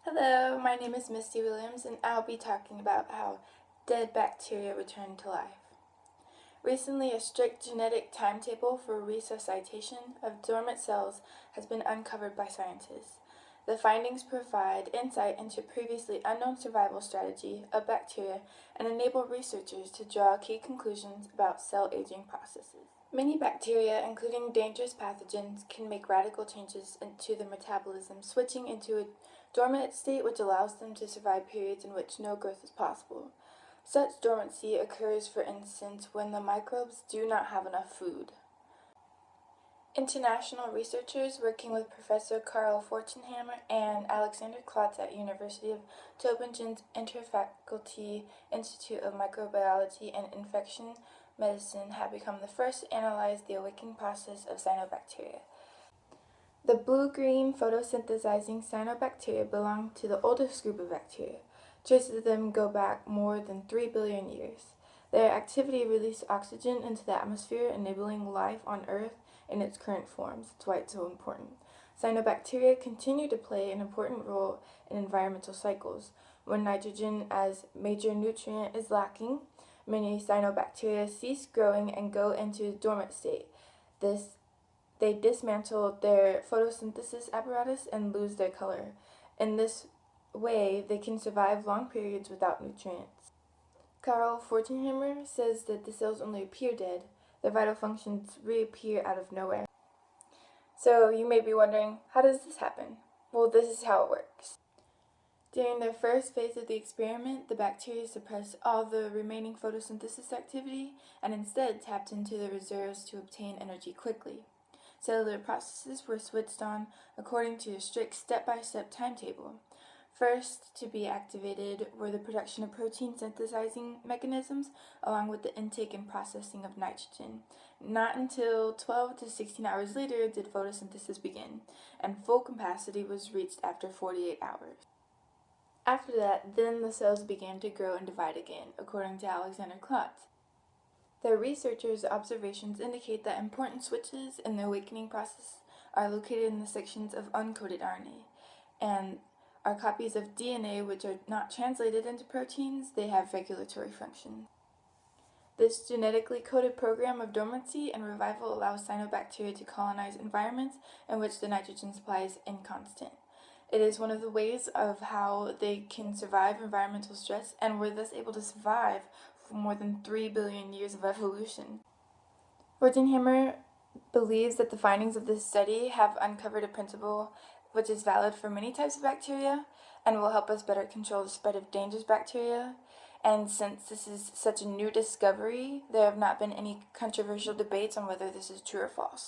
Hello, my name is Misty Williams and I'll be talking about how dead bacteria return to life. Recently, a strict genetic timetable for resuscitation of dormant cells has been uncovered by scientists. The findings provide insight into previously unknown survival strategy of bacteria and enable researchers to draw key conclusions about cell aging processes. Many bacteria, including dangerous pathogens, can make radical changes to their metabolism, switching into a dormant state which allows them to survive periods in which no growth is possible. Such dormancy occurs, for instance, when the microbes do not have enough food. International researchers working with Professor Karl Forchenhammer and Alexander Klotz at University of Tübingen's Interfaculty Institute of Microbiology and Infection Medicine have become the first to analyze the awakening process of cyanobacteria. The blue-green photosynthesizing cyanobacteria belong to the oldest group of bacteria. Traces of them go back more than 3 billion years. Their activity releases oxygen into the atmosphere, enabling life on Earth in its current forms. That's why it's so important. Cyanobacteria continue to play an important role in environmental cycles. When nitrogen as major nutrient is lacking, many cyanobacteria cease growing and go into dormant state. They dismantle their photosynthesis apparatus and lose their color. In this way, they can survive long periods without nutrients. Karl Forchenhammer says that the cells only appear dead. Their vital functions reappear out of nowhere. So you may be wondering, how does this happen? Well, this is how it works. During the first phase of the experiment, the bacteria suppressed all the remaining photosynthesis activity and instead tapped into the reserves to obtain energy quickly. Cellular processes were switched on according to a strict step-by-step timetable. First to be activated were the production of protein synthesizing mechanisms, along with the intake and processing of nitrogen. Not until 12 to 16 hours later did photosynthesis begin, and full capacity was reached after 48 hours. After that, then the cells began to grow and divide again, according to Alexander Klotz. The researchers' observations indicate that important switches in the awakening process are located in the sections of uncoded RNA, and are copies of DNA which are not translated into proteins. They have regulatory functions. This genetically coded program of dormancy and revival allows cyanobacteria to colonize environments in which the nitrogen supply is inconstant. It is one of the ways of how they can survive environmental stress and were thus able to survive for more than 3 billion years of evolution. Forchenhammer believes that the findings of this study have uncovered a principle which is valid for many types of bacteria and will help us better control the spread of dangerous bacteria. And since this is such a new discovery, there have not been any controversial debates on whether this is true or false.